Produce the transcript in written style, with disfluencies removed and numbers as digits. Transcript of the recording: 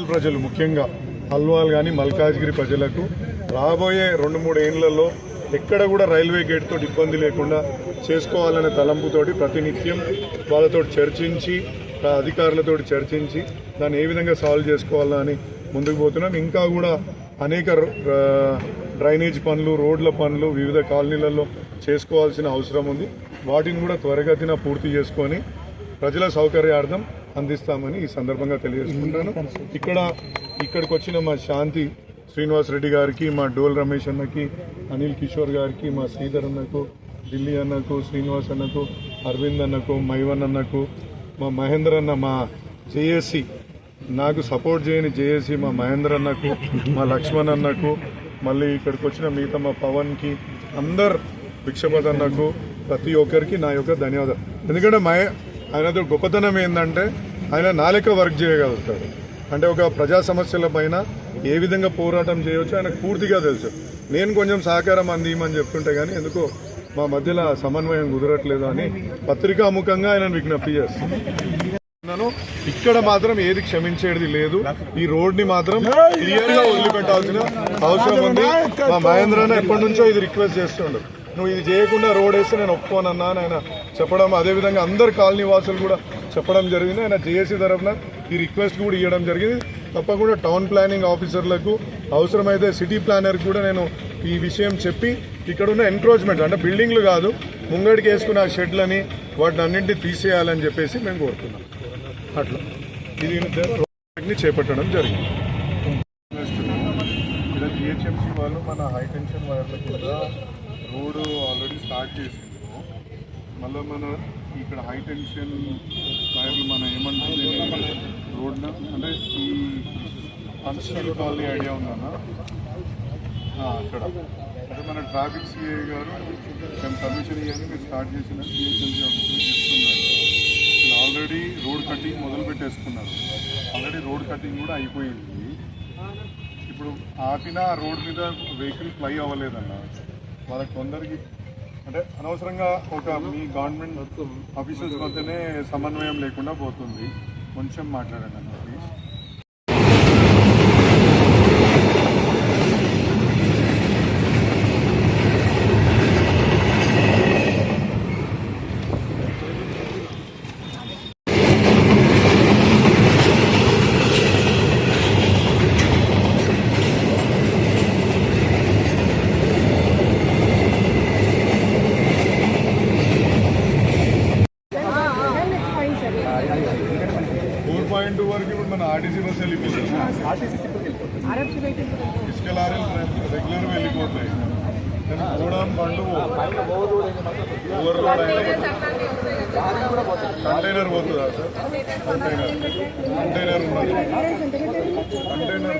Rural ప్రజలు ముఖ్యంగా అల్వాల్ కానీ మల్కాజ్గిరి ప్రజలకు రాబోయే 2-3 ఏళ్లలో ఎక్కడ కూడా రైల్వే గేట్ తోటి ఇబ్బంది లేకుండా చేసుకోవాలనే తలంపుతోటి ప్రతినిత్యం వాళ్ళతో చర్చించి అధికారులతో చర్చించి దాన్ని ఏ విధంగా సాల్వ్ చేసుకోవాలా అని ముందుకు పోతున్నాం. ఇంకా కూడా అనేక డ్రైనేజ్ పనులు, రోడ్ల పనులు వివిధ కాలనీలలో చేసుకోవాల్సిన అవసరం ఉంది. వాటిని కూడా త్వరగతిన పూర్తి చేసుకొని ప్రజల సౌకర్యార్థం అందిస్తామని ఈ సందర్భంగా తెలియజేసుకుంటాను. ఇక్కడికి వచ్చిన మా శాంతి శ్రీనివాస్ రెడ్డి గారికి, మా డోల్ రమేష్ అన్నకి, అనిల్ కిషోర్ గారికి, మా శ్రీధర్ అన్నకు, ఢిల్లీ అన్నకు, శ్రీనివాస్ అన్నకు, అరవింద్ అన్నకు, మైవన్ అన్నకు, మా మహేందర్ అన్న, మా జేఏసీ నాకు సపోర్ట్ చేయని జేఏసీ మా మహేందర్ అన్నకు, మా లక్ష్మణ్ అన్నకు, మళ్ళీ ఇక్కడికి వచ్చిన మిగతా మా పవన్కి, అందరు భిక్షపత్ అన్నకు, ప్రతి ఒక్కరికి నా యొక్క ధన్యవాదాలు. ఎందుకంటే ఆయనతో గొప్పతనం ఏంటంటే ఆయన నాలెక్క వర్క్ చేయగలుగుతాడు. అంటే ఒక ప్రజా సమస్యల పైన ఏ విధంగా పోరాటం చేయవచ్చు ఆయనకు పూర్తిగా తెలుసు. నేను కొంచెం సహకారం అందిమని చెప్తుంటే కానీ ఎందుకో మా మధ్యలో సమన్వయం కుదరట్లేదు అని పత్రికాముఖంగా ఆయన విజ్ఞప్తి చేస్తున్నాను. ఇక్కడ మాత్రం ఏది క్షమించేది లేదు. ఈ రోడ్ని మాత్రం క్లియర్గా వదిలిపెట్టాల్సిన అవసరం ఉంది. మా మహేంద్రన్న ఎప్పటి నుంచో ఇది రిక్వెస్ట్ చేస్తుండ్రు, నువ్వు ఇది చేయకుండా రోడ్ వేస్తే నేను ఒప్పుకోనన్నా అని ఆయన చెప్పడం, అదేవిధంగా అందరు కాలనీ వాసులు కూడా చెప్పడం జరిగింది. ఆయన జేఏసీ తరఫున ఈ రిక్వెస్ట్ కూడా ఇవ్వడం జరిగింది. తప్పకుండా టౌన్ ప్లానింగ్ ఆఫీసర్లకు, అవసరమైతే సిటీ ప్లానర్కి కూడా నేను ఈ విషయం చెప్పి ఇక్కడ ఉన్న ఎంక్రోచ్మెంట్ అంటే బిల్డింగ్లు కాదు, ముంగడికి వేసుకున్న ఆ షెడ్లని వాటిని అన్నింటినీ తీసేయాలని చెప్పేసి మేము కోరుతున్నాం. అట్లా ఇది చేపట్టడం జరిగింది. ఇక్కడ జిహెచ్ఎంసీ వాళ్ళు మన హై టెన్షన్ వైర్ల కూడా రోడ్డు ఆల్రెడీ స్టార్ట్ చేసిండ్రు. మళ్ళీ మన ఇక్కడ హై టెన్షన్ వైర్లు మన ఏమంటుంది రోడ్న అంటే ఈ కన్స్ట్రక్షన్ కాలనీ ఐడియా ఉందన్న అక్కడ అంటే మన ట్రాఫిక్ సిఐ గారు మేము పర్మిషన్ ఇవ్వని మీరు స్టార్ట్ చేసిన జిహెచ్ఎంసీ ఆఫీసులు చెప్తున్నారు. వీళ్ళు ఆల్రెడీ రోడ్ కటింగ్ మొదలు పెట్టేసుకున్నారు. ఆల్రెడీ రోడ్ కటింగ్ కూడా అయిపోయింది. ఇప్పుడు ఆపిన రోడ్ మీద వెహికల్ ఫ్లై అవ్వలేదన్న. వాళ్ళకి కొందరికి అంటే అనవసరంగా ఒక మీ గవర్నమెంట్ ఆఫీసర్స్ మధ్యనే సమన్వయం లేకుండా పోతుంది. కొంచెం మాట్లాడండి అన్న ప్లీజ్. 4.2 వరకు ఇప్పుడు మన ఆర్టీసీ బస్సు వెళ్ళిపోతుంది. ఇసుక లారీలు రెగ్యులర్ వెళ్ళిపోతాయి. గూడెం బండ్లు ఓవర్లోడ్ అయినా కంటైనర్ పోతుందా సార్? కంటైనర్ ఉన్నది. కంటైనర్